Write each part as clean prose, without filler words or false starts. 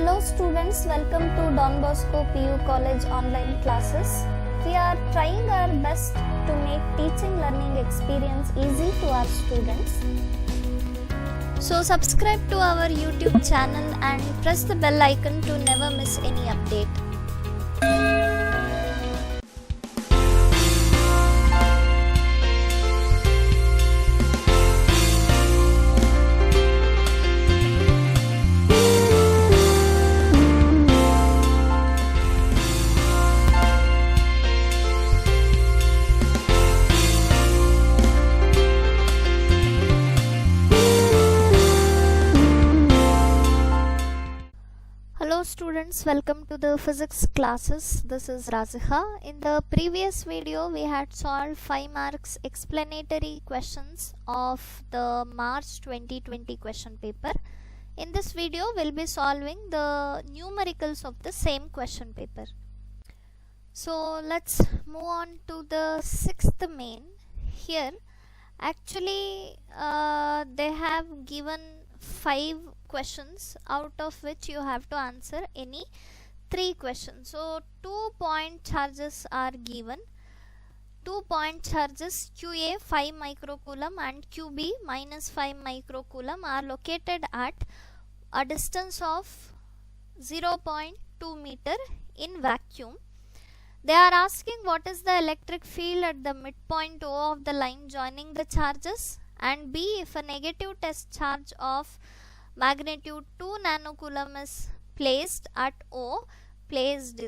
Hello students, welcome to Don Bosco PU College online classes. We are trying our best to make teaching learning experience easy to our students. So subscribe to our YouTube channel and press the bell icon to never miss any update. Hello students, welcome to the physics classes. This is Razika. In the previous video we had solved 5 marks explanatory questions of the March 2020 question paper. In this video we'll be solving the numericals of the same question paper. So let's move on to the 6th main. Here actually they have given 5 questions, out of which you have to answer any 3 questions. So 2 point charges are given. 2 point charges QA 5 microcoulomb and QB minus 5 microcoulomb are located at a distance of 0.2 meter in vacuum. They are asking what is the electric field at the midpoint O of the line joining the charges, and B, if a negative test charge of magnitude 2 nanocoulomb is placed at O, placed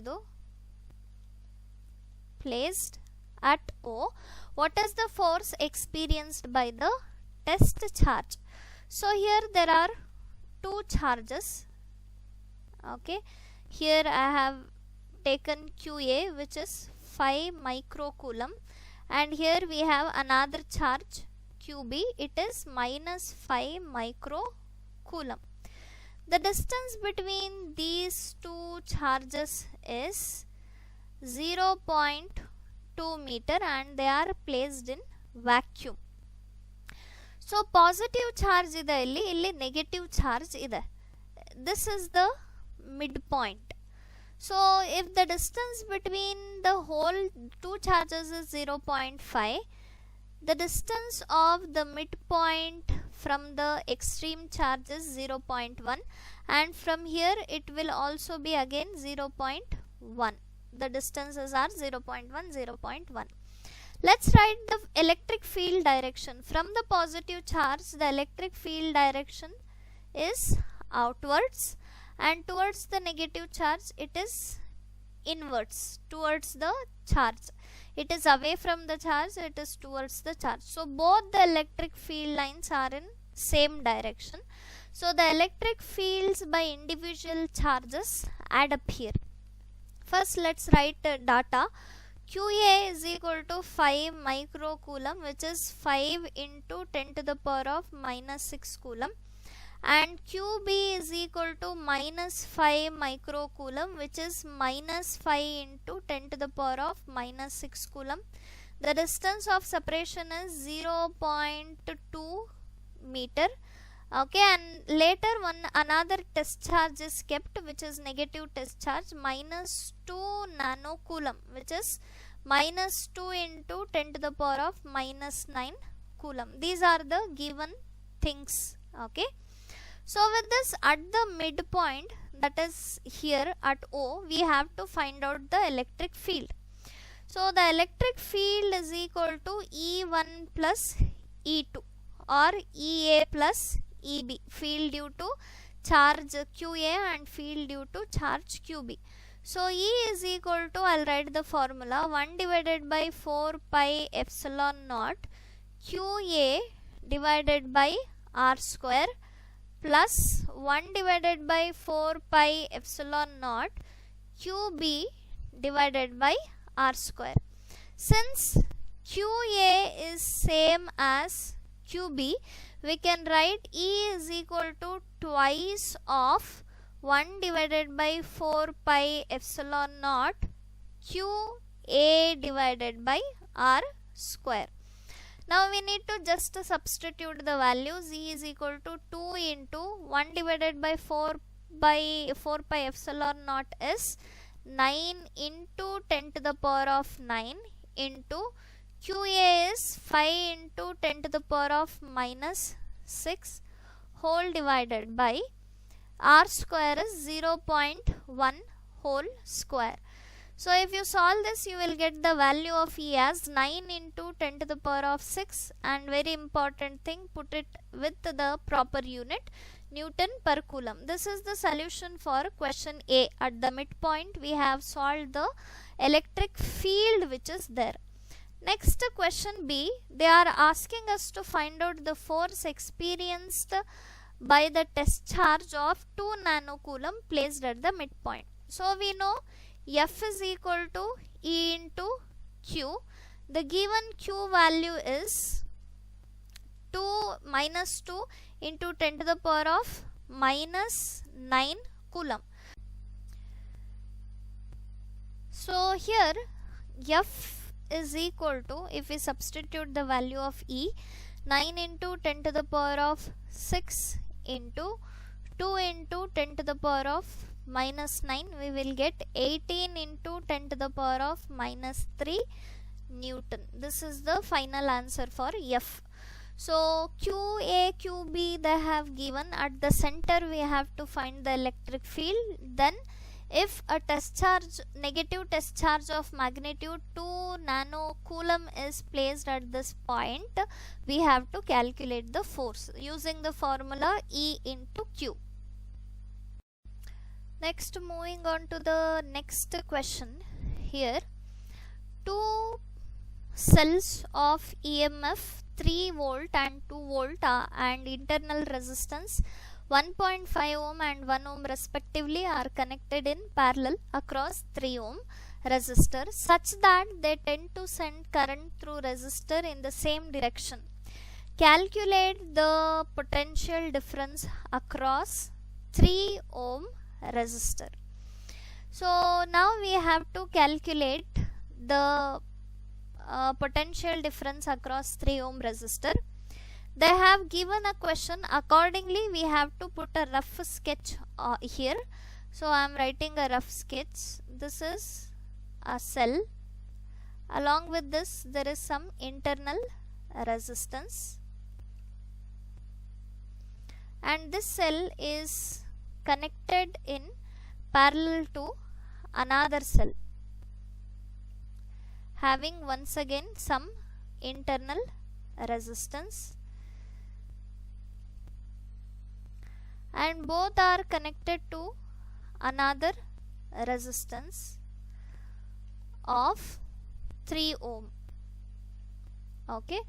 at O, what is the force experienced by the test charge? So here there are 2 charges. Okay, here I have taken QA, which is 5 microcoulomb, and here we have another charge QB, it is minus 5 microcoulomb. The distance between these 2 charges is 0.2 meter and they are placed in vacuum. So positive charge ide illi negative charge ide. This is the midpoint. So if the distance between the whole 2 charges is 0.5, the distance of the midpoint from the extreme charge is 0.1, and from here it will also be again 0.1. The distances are 0.1, 0.1. Let's write the electric field direction. From the positive charge, the electric field direction is outwards, and towards the negative charge it is inwards, towards the charge. It is away from the charge, it is towards the charge. So both the electric field lines are in same direction. So the electric fields by individual charges add up here. First let's write data. QA is equal to 5 microcoulomb, which is 5 into 10 to the power of minus 6 coulomb, and QB is equal to minus 5 microcoulomb, which is minus 5 into 10 to the power of minus 6 coulomb. The distance of separation is 0.2 meter. Okay, and later another test charge is kept, which is negative test charge minus 2 nanocoulomb, which is minus 2 into 10 to the power of minus 9 coulomb. These are the given things. Okay. So with this, at the midpoint, that is here at O, we have to find out the electric field. So the electric field is equal to E1 plus E2 or EA plus EB, field due to charge QA and field due to charge QB. So E is equal to, I'll write the formula, 1 divided by 4 pi epsilon naught QA divided by R square plus 1 divided by 4 pi epsilon naught QB divided by R square. Since QA is same as QB, we can write E is equal to twice of 1 divided by 4 pi epsilon naught QA divided by R square. Now we need to just substitute the values. E is equal to 2 into 1 divided by 4 by 4 pi epsilon naught is 9 into 10 to the power of 9 into QA is 5 into 10 to the power of minus 6 whole divided by R square is 0.1 whole square. So if you solve this, you will get the value of E as 9 into 10 to the power of 6, and very important thing, put it with the proper unit, Newton per coulomb. This is the solution for question A. At the midpoint we have solved the electric field which is there. Next question B, they are asking us to find out the force experienced by the test charge of 2 nanocoulomb placed at the midpoint. So we know F is equal to E into Q. The given Q value is 2 minus 2 into 10 to the power of minus 9 coulomb. So here F is equal to, if we substitute the value of E, 9 into 10 to the power of 6 into 2 into 10 to the power of minus 9, we will get 18 into 10 to the power of minus 3 Newton. This is the final answer for F. So QA, QB they have given. At the center we have to find the electric field. Then if a test charge, negative test charge of magnitude 2 nanocoulomb is placed at this point, we have to calculate the force using the formula E into Q. Next, moving on to the next question. Here, two cells of EMF 3 volt and 2 volt and internal resistance 1.5 ohm and 1 ohm respectively are connected in parallel across 3 ohm resistor such that they tend to send current through resistor in the same direction. Calculate the potential difference across 3 ohm resistor. So now we have to calculate the potential difference across 3 ohm resistor. They have given a question. Accordingly we have to put a rough sketch here. So I am writing a rough sketch. This is a cell. Along with this there is some internal resistance, and this cell is connected in parallel to another cell having once again some internal resistance, and both are connected to another resistance of 3 ohm. Okay,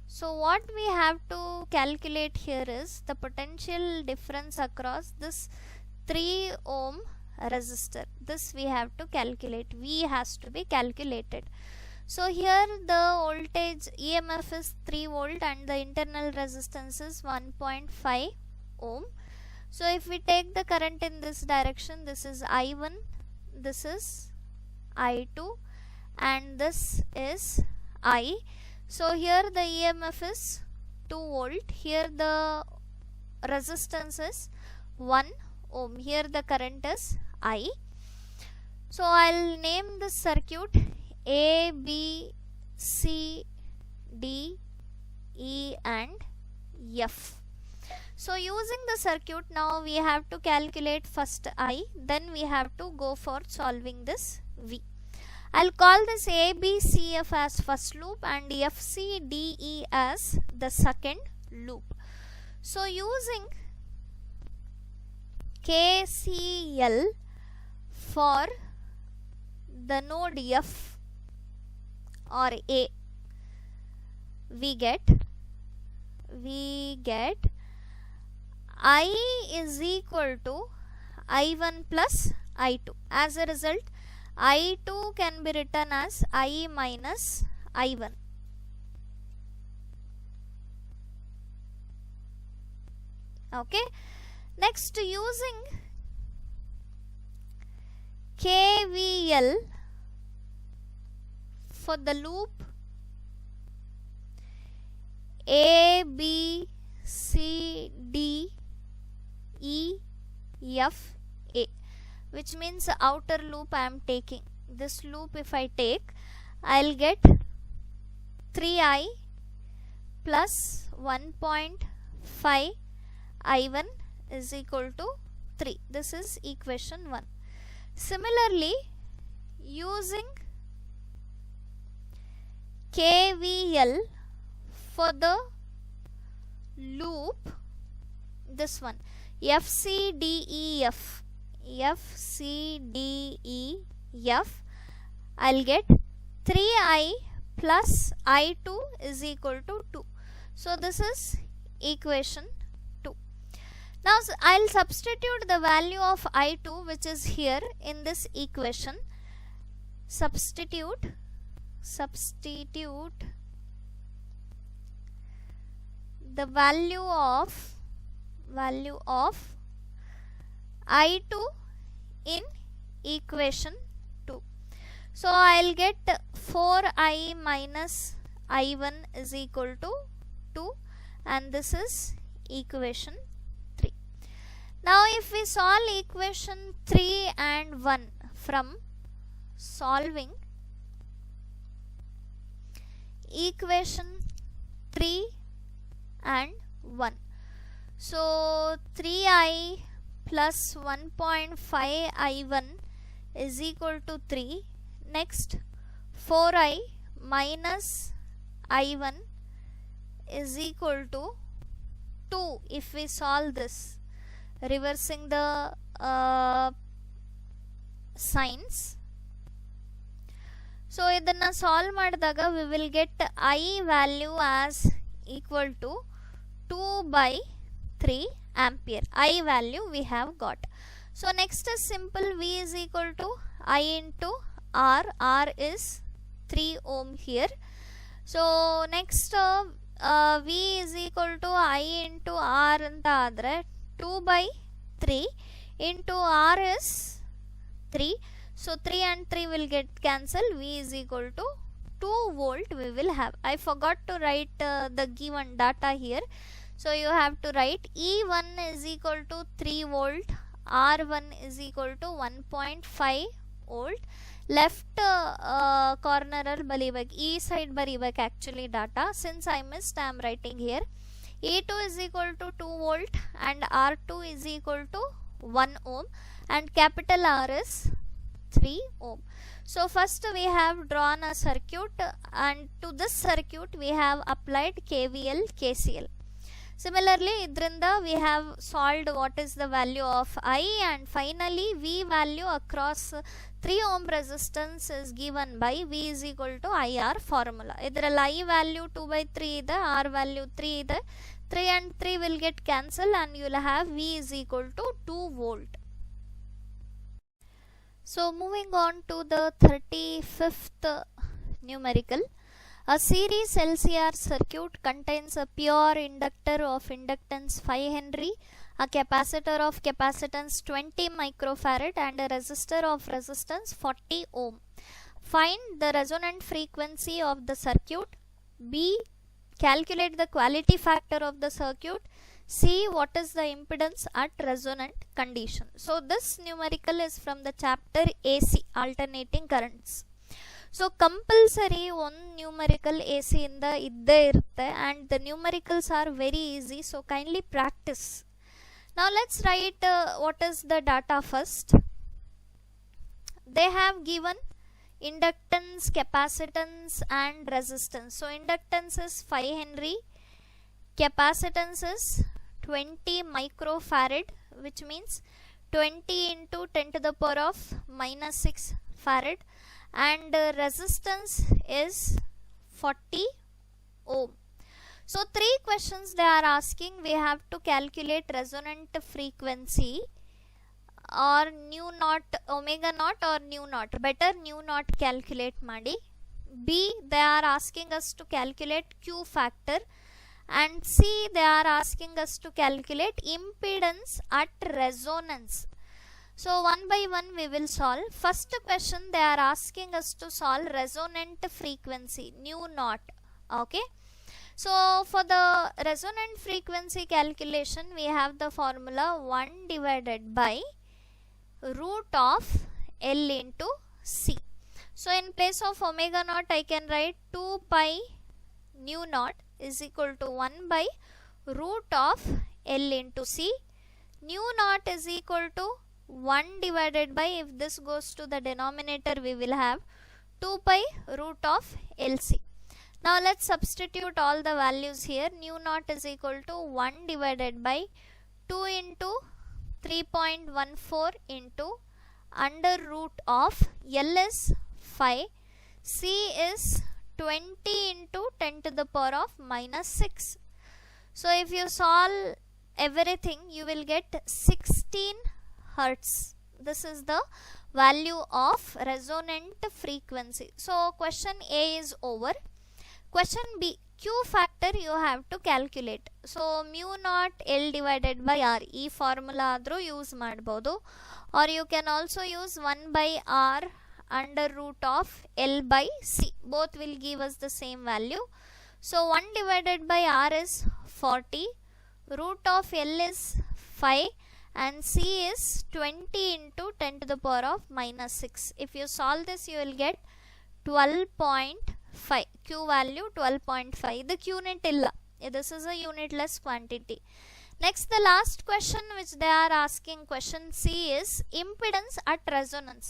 so what we have to calculate here is the potential difference across this 3 ohm resistor. This we have to calculate. V has to be calculated. So here the voltage EMF is 3 volt and the internal resistance is 1.5 ohm. So if we take the current in this direction, this is I1, this is I2, and this is I. So here the EMF is 2 volt, here the resistance is 1 ohm, here the current is I. So I'll name this circuit A, B, C, D, E and F. So using the circuit, now we have to calculate first I, then we have to go for solving this V. I'll call this ABCF as first loop and FCDE as the second loop. So using KCL for the node F or A, we get I is equal to I1 plus I2. As a result, I2 can be written as I minus I1. Okay. Next, using KVL for the loop A, B, C, D, E, F A, which means outer loop I am taking. This loop if I take, I'll get 3I plus 1.5 I1 is equal to 3. This is equation 1. Similarly, using KVL for the loop, this one, FCDEF, I'll get 3I plus I2 is equal to 2. So this is equation 2. Now I'll substitute the value of I2, which is here in this equation. Substitute the value of I2 in equation 2. So I'll get 4I minus I1 is equal to 2, and this is equation 3. Now if we solve equation 3 and 1 from solving equation 3 and 1, so 3I plus 1.5 I1 is equal to 3. Next, 4I minus I1 is equal to 2 if we solve this, reversing the signs. So idanna solve madadaga we will get I value as equal to 2 by 3 ampere. I value we have got. So next is simple, V is equal to I into R. R is 3 ohm here. So next V is equal to I into R anta adre 2 by 3 into R is 3. So 3 and 3 will get cancelled. V is equal to 2 volt we will have. I forgot to write the given data here. So you have to write E1 is equal to 3 volt, R1 is equal to 1.5 volt. Left corner balibak, E side baribak actually data. Since I missed, I am writing here. E2 is equal to 2 volt and R2 is equal to 1 ohm and capital R is 3 ohm. So first we have drawn a circuit, and to this circuit we have applied KVL, KCL. Similarly, idrinda we have solved what is the value of I, and finally V value across 3 ohm resistance is given by V is equal to IR formula. Idral I value 2 by 3 ide, R value 3 ide. 3 and 3 will get cancelled and you will have V is equal to 2 volt. So moving on to the 35th numerical. A series LCR circuit contains a pure inductor of inductance 5 Henry, a capacitor of capacitance 20 microfarad and a resistor of resistance 40 ohm. Find the resonant frequency of the circuit. B. Calculate the quality factor of the circuit. C. What is the impedance at resonant condition. So this numerical is from the chapter AC, alternating currents. So compulsory one numerical AC in the idde irutte, and the numericals are very easy, so kindly practice. Now let's write what is the data first. They have given inductance, capacitance and resistance. So inductance is 5 Henry, capacitance is 20 microfarad, which means 20 into 10 to the power of minus 6 farad, and resistance is 40 ohm. So 3 questions they are asking. We have to calculate resonant frequency or nu naught, omega naught or nu naught. Better nu naught calculate madi. B, they are asking us to calculate Q factor, and C, they are asking us to calculate impedance at resonance. So one by one we will solve. First question they are asking us to solve resonant frequency nu naught. Okay. So for the resonant frequency calculation, we have the formula 1 divided by root of L into C. So in place of omega naught, I can write 2 pi nu naught is equal to 1 by root of L into C. Nu naught is equal to 1 divided by, if this goes to the denominator, we will have 2 pi root of LC. Now let's substitute all the values here. Nu naught is equal to 1 divided by 2 into 3.14 into under root of L is 5, C is 20 into 10 to the power of minus 6. So if you solve everything, you will get 16 hertz. This is the value of resonant frequency. So question A is over. Question B, Q factor you have to calculate. So mu naught L divided by R, ಈ formula ಆದರೂ use ಮಾಡ್ಬೋದು, or you can also use 1 by R under root of L by C. Both will give us the same value. So 1 divided by R is 40, root of L is 5 and C is 20 into 10 to the power of minus 6. If you solve this, you will get 12.5. Q value 12.5. The Q unit illa. This is a unitless quantity. Next, the last question which they are asking, question C, is impedance at resonance.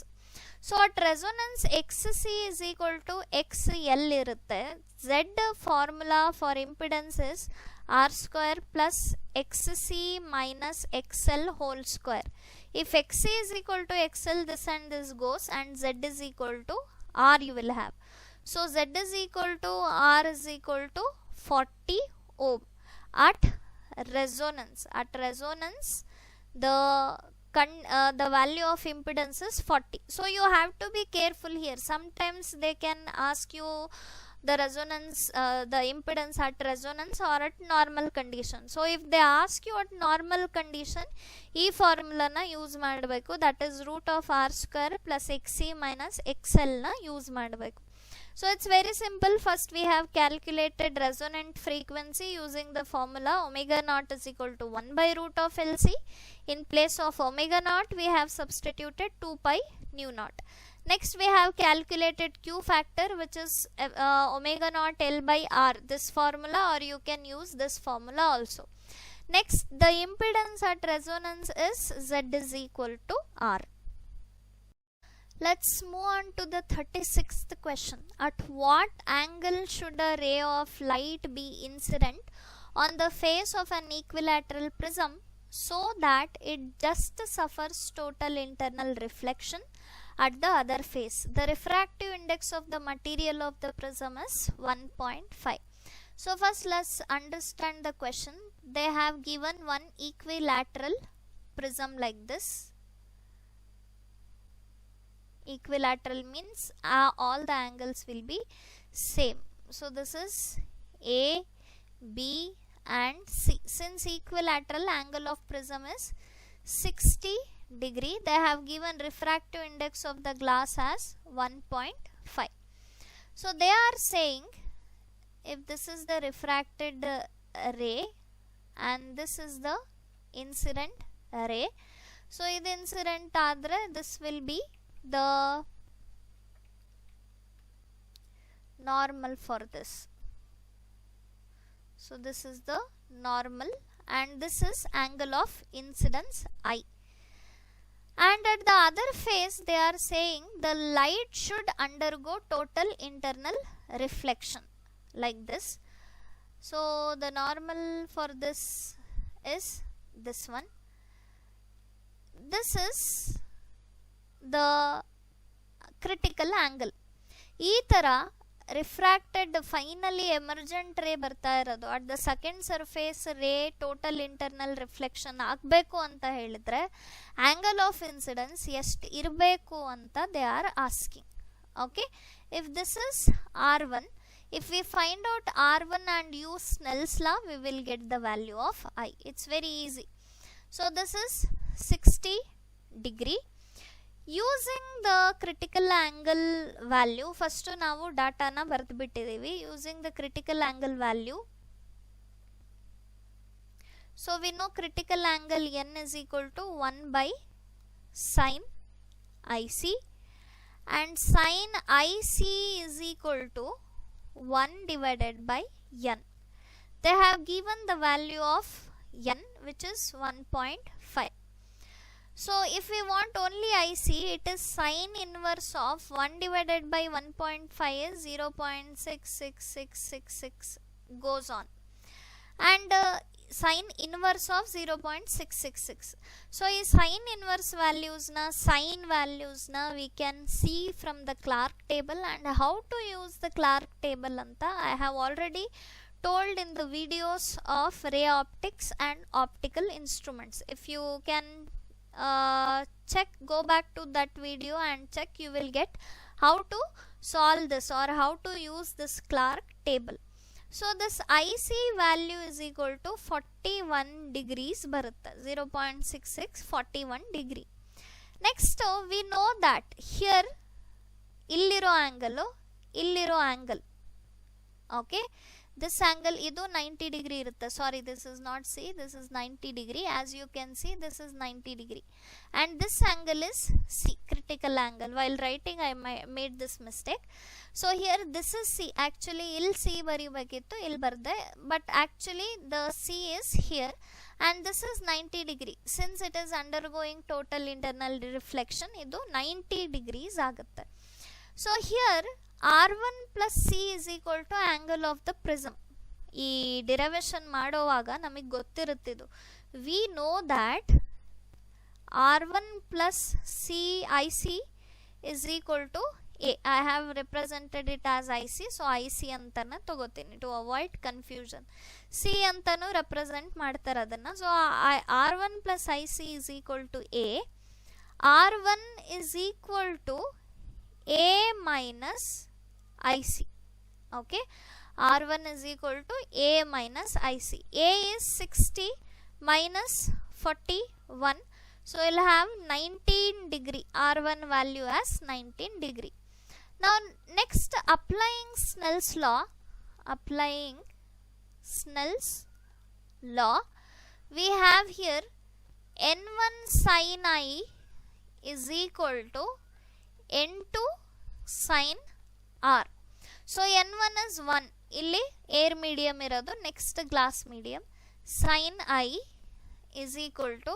So at resonance, XC is equal to XL irutte. Z formula for impedance is R square plus XC minus XL whole square. If XC is equal to XL, this and this goes, and Z is equal to R you will have. So Z is equal to R is equal to 40 ohm at resonance. At resonance, the value of impedance is 40. So you have to be careful here. Sometimes they can ask you the resonance, the impedance at resonance or at normal condition. So if they ask you at normal condition, ee formula na use ಮಾಡಬೇಕು, that is root of R square plus XC minus XL na use ಮಾಡಬೇಕು. So it's very simple. First we have calculated resonant frequency using the formula omega naught is equal to 1 by root of LC. In place of omega naught, we have substituted 2 pi nu naught. Next we have calculated Q factor, which is omega naught L by R, this formula, or you can use this formula also. Next, the impedance at resonance is Z is equal to R. Let's move on to the 36th question. At what angle should a ray of light be incident on the face of an equilateral prism so that it just suffers total internal reflection at the other face? The refractive index of the material of the prism is 1.5. So first let's understand the question. They have given one equilateral prism like this. Equilateral means all the angles will be same. So this is A, B and C. Since equilateral, angle of prism is 60 degree. They have given refractive index of the glass as 1.5. So they are saying, if this is the refracted ray and this is the incident ray, so this incident adre, this will be the normal for this. So this is the normal and this is angle of incidence I. And at the other face, they are saying the light should undergo total internal reflection like this. So the normal for this is this one. This is the critical angle. ಈ ಥರ refracted finally emergent ರೇ ಬರ್ತಾ ಇರೋದು at the second surface ರೇ total internal reflection ಆಗಬೇಕು ಅಂತ ಹೇಳಿದ್ರೆ angle of incidence ಎಷ್ಟು ಇರಬೇಕು ಅಂತ they are asking. Okay, if this is R1, if we find out R1 and use Snell's law, we will get the value of I. It's very easy. So this is 60 degree. Using the critical angle value, first ನಾವು ಡಾಟಾನ ಬರೆದು ಬಿಟ್ಟಿದ್ದೀವಿ. Using the critical angle value, So we know critical angle N is equal to 1 by sine IC, and sine IC is equal to 1 divided by N. They have given the value of N, which is 1.5. So if we want only IC, it is sine inverse of 1 divided by 1.5 is 0.66666 goes on, and sine inverse of 0.666. So ಈ sine inverse values na, sine values na we can see from the Clark table, and how to use the Clark table anta I have already told in the videos of ray optics and optical instruments. If you can check, go back to that video and check, you will get how to solve this or how to use this Clark table. So this IC value is equal to 41 degrees barutta, 0.66 41 degree. Next we know that here illiro angle, okay, this angle idu 90 degree irutte. Sorry, this is not C, this is 90 degree. As you can see, this is 90 degree, and this angle is C, critical angle. While writing I made this mistake. So here this is C. Actually ill C baribekittu, ill barde, but actually the C is here, and this is 90 degree. Since it is undergoing total internal reflection, idu 90 degrees agutte. So here R1 plus C is equal to angle of the prism. ಈ derivation ಮಾಡೋವಾಗ ನಮಗೆ ಗೊತ್ತಿರುತ್ತಿದ್ದು, we know that R1 plus C IC is equal to A. I have represented it as IC, so IC ಅಂತಾನೆ ತಗೋತೀನಿ to avoid confusion. C ಅಂತಾನು represent ಮಾಡ್ತಾರೆ ಅದನ್ನ. So R1 plus IC is equal to A. R1 is equal to A minus IC. Okay, R1 is equal to A minus IC. A is 60 minus 41, so we'll have 19 degree. R1 value as 19 degree. Now next, applying Snell's law, we have here N1 sin I is equal to N2 sin R. So N1 is 1, illi air medium irodu, next glass medium. Sin I is equal to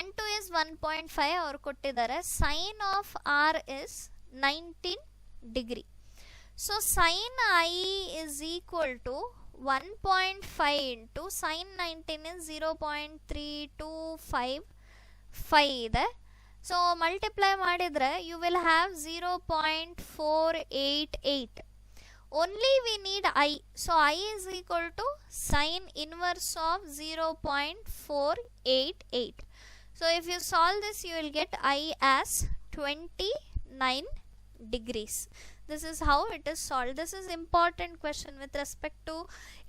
N2 is 1.5 avaru kottidare. Sin of R is 19 degree. So sin I is equal to 1.5 into sin 19 is 0.3255 ಇದೆ. So multiply ಮಾಡಿದ್ರೆ you will have 0.488. Only we need I. So I is equal to sine inverse of 0.488. So if you solve this, you will get I as 29 degrees. This is how it is solved. This is important question with respect to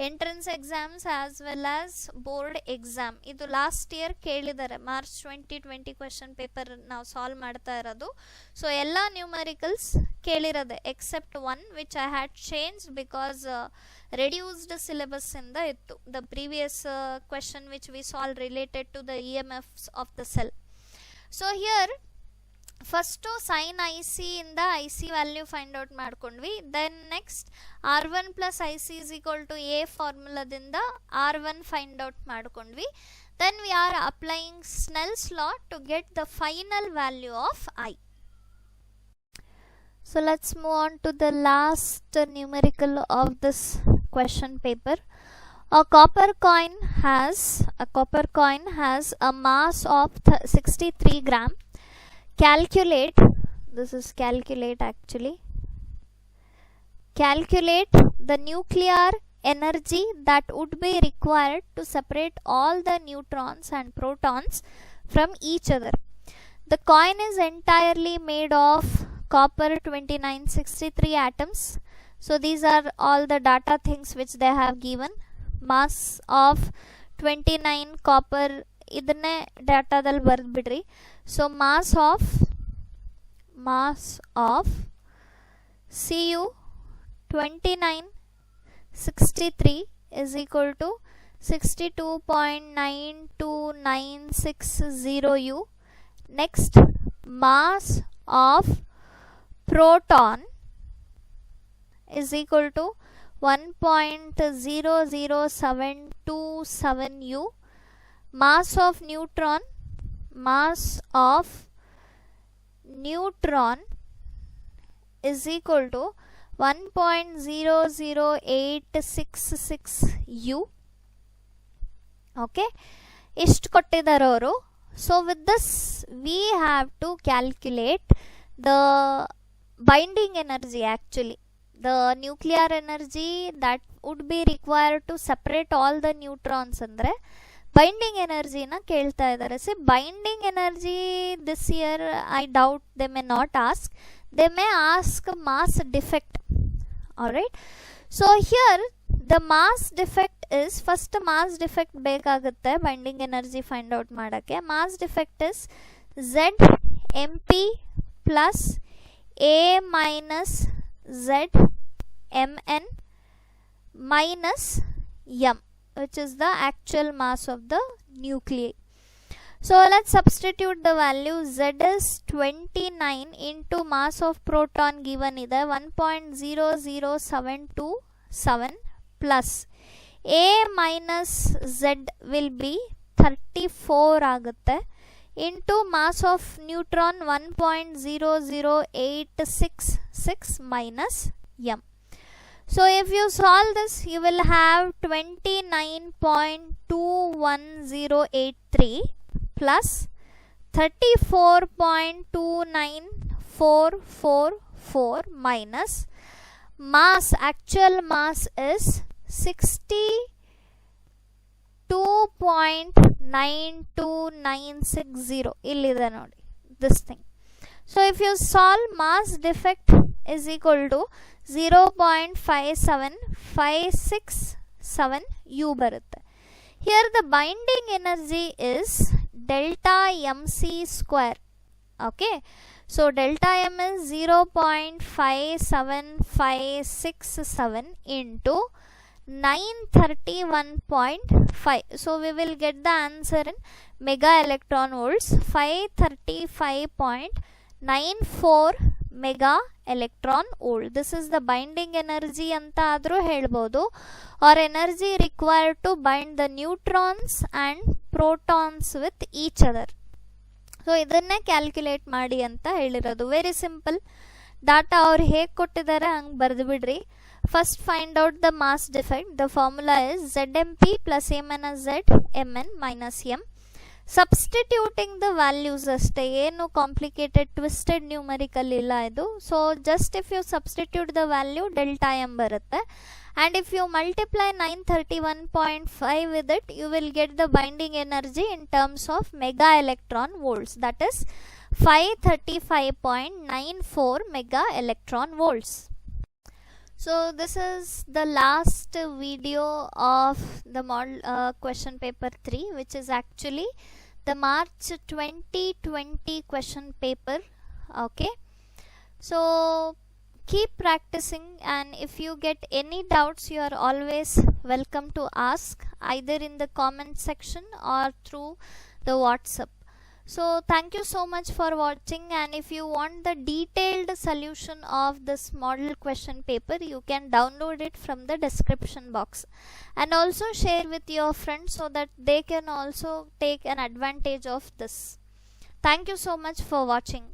entrance exams as well as board exam. Idu last year kelidare, March 2020 question paper now solve ಮಾಡ್ತಾ ಇರೋದು. So ಎಲ್ಲ numericals ಕೇಳಿರೋದೆ except one which I had changed because reduced syllabus ಇಂದ ಇತ್ತು. The previous question which we solved related to the EMFs of the cell. So here first sine I C ಇಂದ I C value find out ಮಾಡ್ಕೊಂಡ್ವಿ. Then next R1 plus I C is equal to a ಫಾರ್ಮುಲಾದಿಂದ R1 find out ಮಾಡ್ಕೊಂಡ್ವಿ. Then we are applying Snell's law to get the final value of I. So let's move on to the last numerical of this question paper. A copper coin has a mass of 63 gram. Calculate the nuclear energy that would be required to separate all the neutrons and protons from each other. The coin is entirely made of copper 2963 atoms. So these are all the data things which they have given. Mass of 29 copper, ಇದನ್ನೇ ಡಾಟಾದಲ್ಲಿ ಬರೆದು ಬಿಡ್ರಿ. So mass of Cu 2963 is equal to 62.9296 U. Next, mass of proton is equal to 1.00727 U. Mass of neutron is equal to 1.00866 U. Okay, ಇಷ್ಟು ಕೊಟ್ಟಿದ್ದಾರೆ ಅವರು. So with this we have to calculate the binding energy, actually the nuclear energy that would be required to separate all the neutrons. ಅಂದ್ರೆ binding energy na ಕೇಳ್ತಾ ಇದ್ದಾರೆ. See, binding energy this year I doubt they may not ask. They may ask mass defect. Alright, so here the mass defect is, first mass defect ಬೇಕಾಗುತ್ತೆ binding energy find out ಮಾಡಕ್ಕೆ. Mass defect is ZMP plus A minus ZMN minus M, which is the actual mass of the nuclei. So let's substitute the value. Z is 29 into mass of proton given ide 1.00727 plus A minus Z will be 34 ಆಗುತ್ತೆ into mass of neutron 1.00866 minus M. So if you solve this, you will have 29.21083 plus 34.29444 minus mass, actual mass is 62.92960. illide nodi this thing. So if you solve, mass defect is equal to 0.57567 U barutte. Here the binding energy is delta mc square. Okay, so delta m is 0.57567 into 931.5. So we will get the answer in mega electron volts, 535.94 mega electron volt. This is the binding energy anta adru helbodu, or energy required to bind the neutrons and protons with each other. So idanne calculate ಮಾಡಿ ಅಂತ ಹೇಳಿರೋದು. Very simple. Data ಅವ್ರು ಹೇಗೆ ಕೊಟ್ಟಿದ್ದಾರೆ ಹಂಗೆ ಬರೆದು ಬಿಡ್ರಿ. First find out the mass defect. The formula is ZMP plus A minus Z Mn minus M. Substituting the values ಅಷ್ಟೇ, ಏನು ಕಾಂಪ್ಲಿಕೇಟೆಡ್ ಟ್ವಿಸ್ಟೆಡ್ ನ್ಯೂಮರಿಕಲ್ ಇಲ್ಲ ಇದು. So just if you substitute the value delta m ಬರುತ್ತೆ, and if you multiply 931.5 with it, you will get the binding energy in terms of mega electron volts, that is 535.94 mega electron volts. So this is the last video of the model question paper 3, which is actually the March 2020 question paper. Okay, so keep practicing, and if you get any doubts, you are always welcome to ask either in the comment section or through the WhatsApp. So thank you so much for watching, and if you want the detailed solution of this model question paper, you can download it from the description box, and also share with your friends so that they can also take an advantage of this. Thank you so much for watching.